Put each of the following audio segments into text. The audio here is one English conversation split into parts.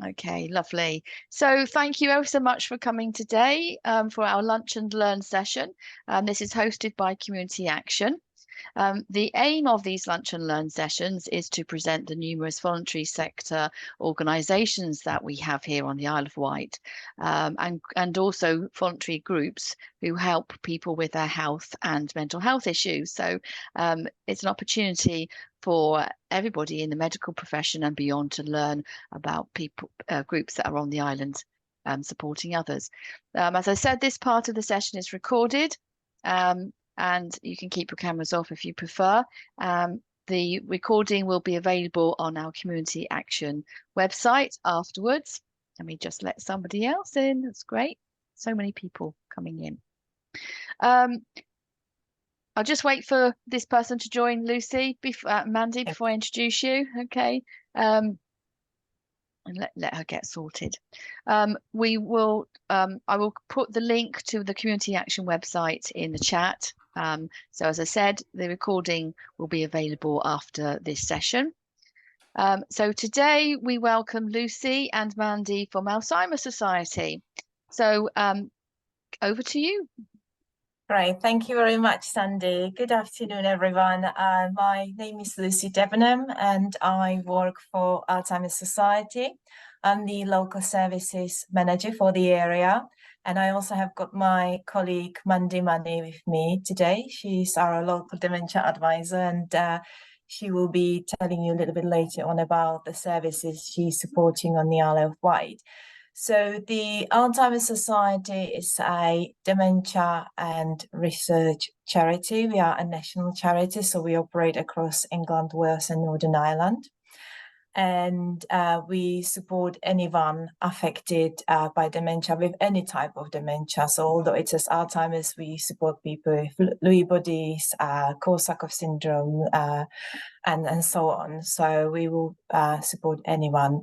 Okay, lovely. So thank you ever so much for coming today for our Lunch and Learn session. This is hosted by Community Action. The aim of these Lunch and Learn sessions is to present the numerous voluntary sector organisations that we have here on the Isle of Wight, and also voluntary groups who help people with their health and mental health issues. So it's an opportunity for everybody in the medical profession and beyond to learn about people, groups that are on the island supporting others. As I said, this part of the session is recorded. And you can keep your cameras off if you prefer. The recording will be available on our Community Action website afterwards. Let me just let somebody else in. That's great. So many people coming in. I'll just wait for this person to join, Lucy, Mandy, before I introduce you. Okay. And let her get sorted. I will put the link to the Community Action website in the chat. So as I said, the recording will be available after this session. So today we welcome Lucy and Mandy from Alzheimer Society. So over to you. Great, thank you very much, Sandy. Good afternoon, everyone. My name is Lucy Debenham and I work for Alzheimer Society. I'm the local services manager for the area. And I also have got my colleague Mandy with me today. She's our local dementia advisor, and she will be telling you a little bit later on about the services she's supporting on the Isle of Wight. So the Alzheimer Society is a dementia and research charity. We are a national charity, so we operate across England, Wales and Northern Ireland. And we support anyone affected by dementia with any type of dementia. So although it says Alzheimer's, we support people with Lewy bodies, Korsakoff syndrome, and so on. So we will support anyone.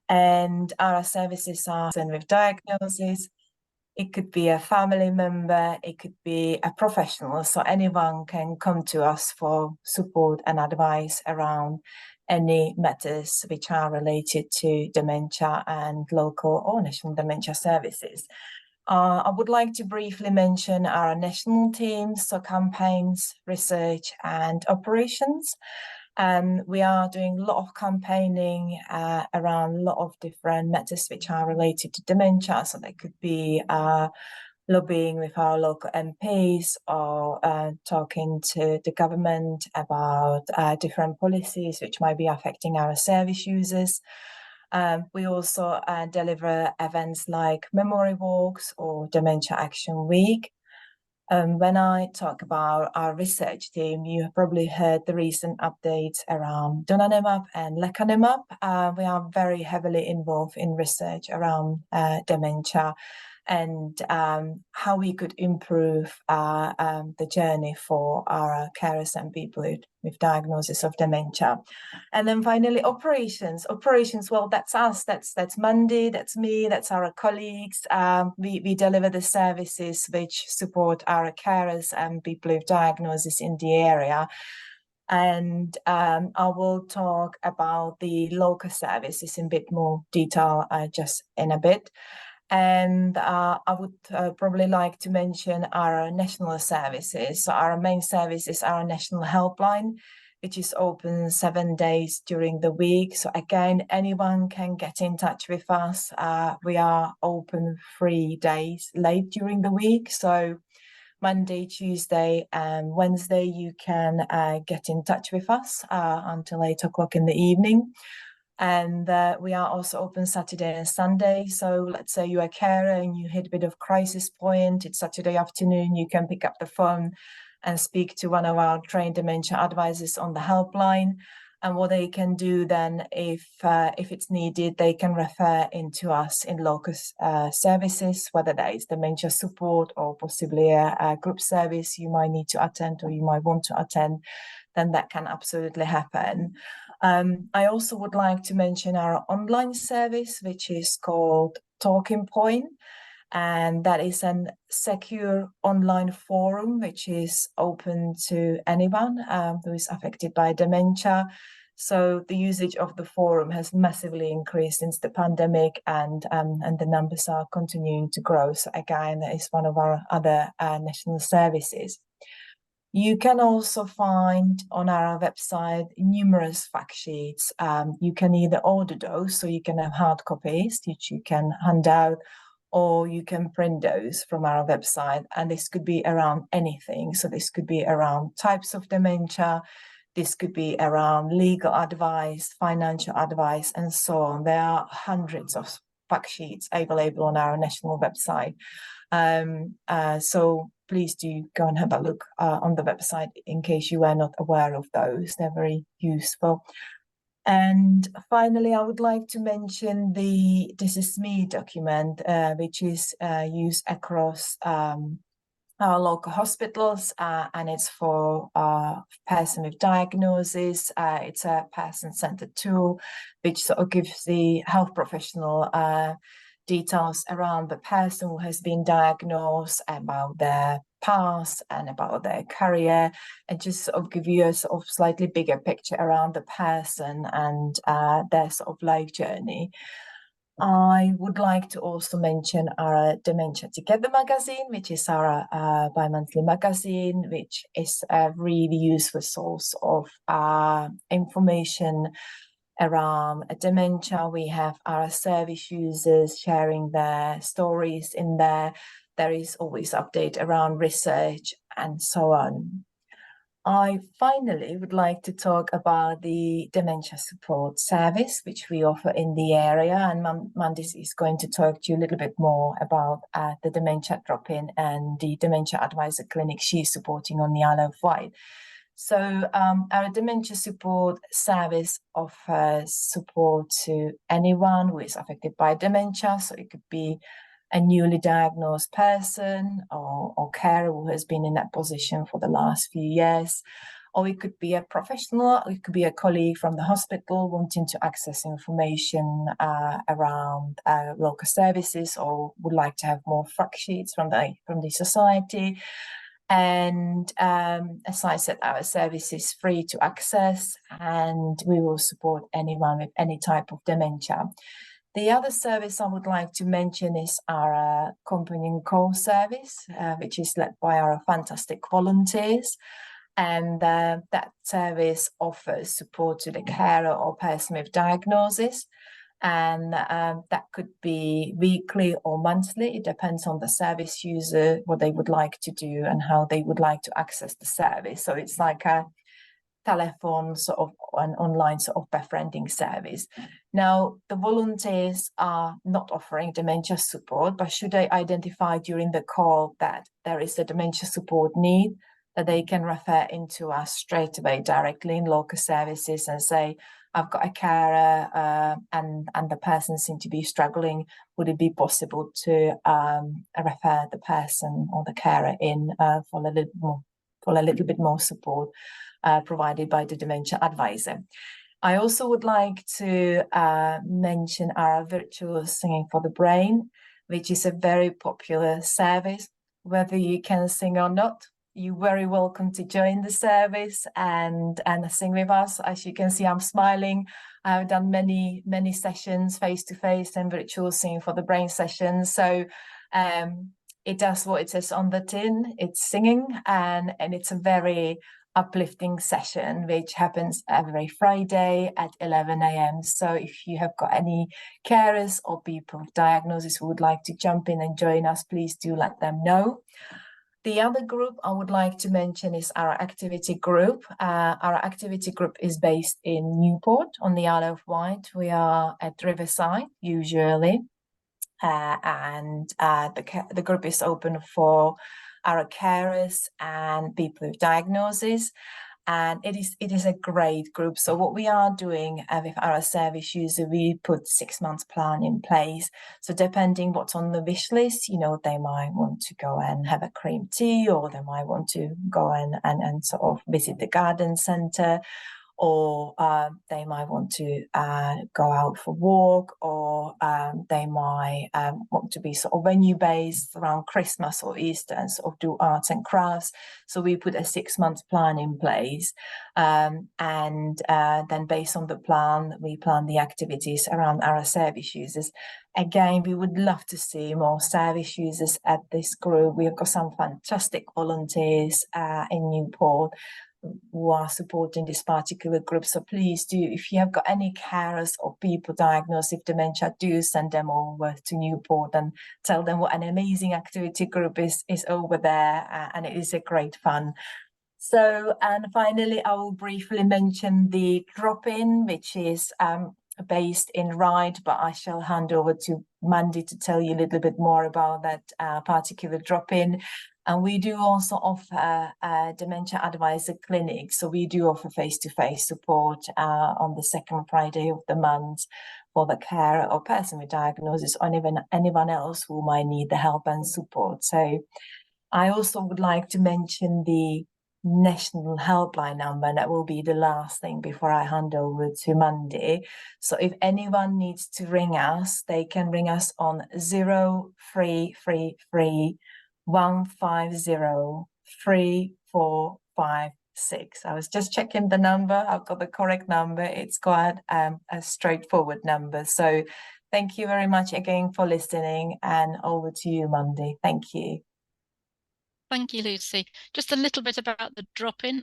And our services are with diagnosis. It could be a family member, it could be a professional. So anyone can come to us for support and advice around any matters which are related to dementia and local or national dementia services. I would like to briefly mention our national teams, so campaigns, research and operations. And we are doing a lot of campaigning around a lot of different matters which are related to dementia. So they could be lobbying with our local MPs or talking to the government about different policies which might be affecting our service users. We also deliver events like memory walks or Dementia Action Week. When I talk about our research team, you have probably heard the recent updates around donanemab and lecanemab. We are very heavily involved in research around dementia and how we could improve the journey for our carers and people with diagnosis of dementia. And then finally, operations. Well, that's us. That's Mandy, that's me, that's our colleagues. We deliver the services which support our carers and people with diagnosis in the area. And I will talk about the local services in a bit more detail just in a bit. And I would probably like to mention our national services. So our main service is our national helpline, which is open 7 days during the week. So again, anyone can get in touch with us. We are open 3 days late during the week. So Monday, Tuesday and Wednesday, you can get in touch with us until 8 o'clock in the evening. And we are also open Saturday and Sunday. So let's say you're a carer and you hit a bit of crisis point, it's Saturday afternoon, you can pick up the phone and speak to one of our trained dementia advisors on the helpline. And what they can do then, if it's needed, they can refer into us in local services, whether that is dementia support or possibly a group service you might need to attend or you might want to attend, then that can absolutely happen. I also would like to mention our online service, which is called Talking Point. And that is a secure online forum, which is open to anyone who is affected by dementia. So the usage of the forum has massively increased since the pandemic, and the numbers are continuing to grow. So again, that is one of our other national services. You can also find on our website numerous fact sheets. You can either order those, so you can have hard copies, which you can hand out, or you can print those from our website. And this could be around anything. So this could be around types of dementia, this could be around legal advice, financial advice, and so on. There are hundreds of fact sheets available on our national website. So please do go and have a look on the website in case you were not aware of those. They're very useful. And finally, I would like to mention the This Is Me document, which is used across our local hospitals, and it's for person with diagnosis. It's a person-centered tool which sort of gives the health professional details around the person who has been diagnosed, about their past and about their career, and just sort of give you a sort of slightly bigger picture around the person and their sort of life journey. I would like to also mention our Dementia Together magazine, which is our bi-monthly magazine, which is a really useful source of information around dementia. We have our service users sharing their stories in there. There is always update around research and so on. I finally would like to talk about the dementia support service, which we offer in the area. And Mandis is going to talk to you a little bit more about the dementia drop-in and the dementia advisor clinic she's supporting on the Isle of Wight. So our dementia support service offers support to anyone who is affected by dementia. So it could be a newly diagnosed person or carer who has been in that position for the last few years, or it could be a professional, or it could be a colleague from the hospital wanting to access information around local services, or would like to have more fact sheets from the society. And as I said, our service is free to access, and we will support anyone with any type of dementia. The other service I would like to mention is our companion call service, which is led by our fantastic volunteers. And that service offers support to the carer or person with diagnosis. And that could be weekly or monthly. It depends on the service user, what they would like to do and how they would like to access the service. So it's like a telephone sort of an online sort of befriending service. Now, the volunteers are not offering dementia support, but should they identify during the call that there is a dementia support need, that they can refer into us straight away directly in local services and say, I've got a carer and the person seems to be struggling. Would it be possible to refer the person or the carer in for a little bit more support provided by the dementia advisor? I also would like to mention our virtual singing for the brain, which is a very popular service. Whether you can sing or not, you're very welcome to join the service and sing with us. As you can see, I'm smiling. I've done many sessions face-to-face and virtual singing for the brain sessions. So it does what it says on the tin. It's singing, and it's a very uplifting session which happens every Friday at 11 a.m. So if you have got any carers or people with diagnosis who would like to jump in and join us, please do let them know. The other group I would like to mention is our activity group. Our activity group is based in Newport on the Isle of Wight. We are at Riverside usually, and the group is open for our carers and people with diagnosis. And it is a great group. So what we are doing with our service user, we put 6 months plan in place. So depending what's on the wish list, you know, they might want to go and have a cream tea, or they might want to go and sort of visit the garden centre, or they might want to go out for walk, or they might want to be sort of venue based around Christmas or Easter and sort of do arts and crafts. So we put a 6-month plan in place, and then based on the plan, we plan the activities around our service users. Again, we would love to see more service users at this group. We've got some fantastic volunteers in Newport who are supporting this particular group. So please do, if you have got any carers or people diagnosed with dementia, do send them over to Newport and tell them what an amazing activity group is over there, and it is a great fun. So, and finally, I will briefly mention the drop-in, which is based in Wight, but I shall hand over to Mandy to tell you a little bit more about that particular drop-in. And we do also offer a dementia advisor clinic. So we do offer face-to-face support on the second Friday of the month for the carer or person with diagnosis, or even anyone else who might need the help and support. So I also would like to mention the national helpline number, and that will be the last thing before I hand over to Mandy. So if anyone needs to ring us, they can ring us on 0333 150 3456. I was just checking the number. I've got the correct number. It's quite a straightforward number. So thank you very much again for listening, and over to you, Mandy. Thank you. Thank you, Lucy. Just a little bit about the drop-in.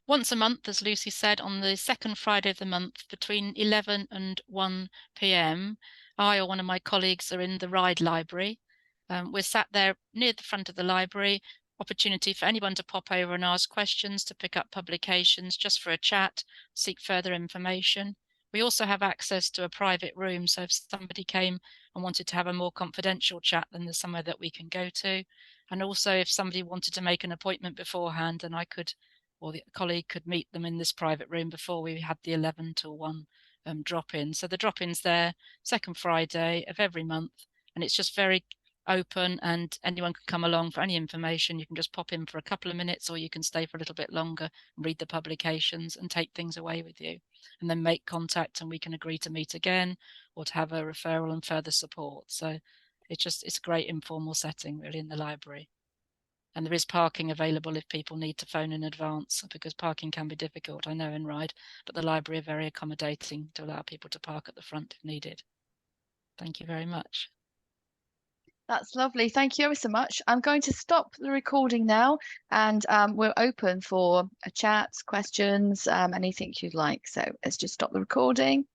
Once a month, as Lucy said, on the second Friday of the month between 11 and 1 p.m, I or one of my colleagues are in the Ride Library. We're sat there near the front of the library, opportunity for anyone to pop over and ask questions, to pick up publications, just for a chat, seek further information. We also have access to a private room, so if somebody came and wanted to have a more confidential chat, then there's somewhere that we can go to. And also if somebody wanted to make an appointment beforehand, and I could, or the colleague could meet them in this private room before we had the 11 till 1 drop-in. So the drop-in's there second Friday of every month, and it's just very open, and anyone can come along for any information. You can just pop in for a couple of minutes, or you can stay for a little bit longer and read the publications and take things away with you, and then make contact, and we can agree to meet again or to have a referral and further support. So it's a great informal setting really in the library. And there is parking available if people need to phone in advance, because parking can be difficult, I know, in Ride, but the library are very accommodating to allow people to park at the front if needed. Thank you very much. That's lovely. Thank you ever so much. I'm going to stop the recording now, and we're open for a chat, questions, anything you'd like. So let's just stop the recording.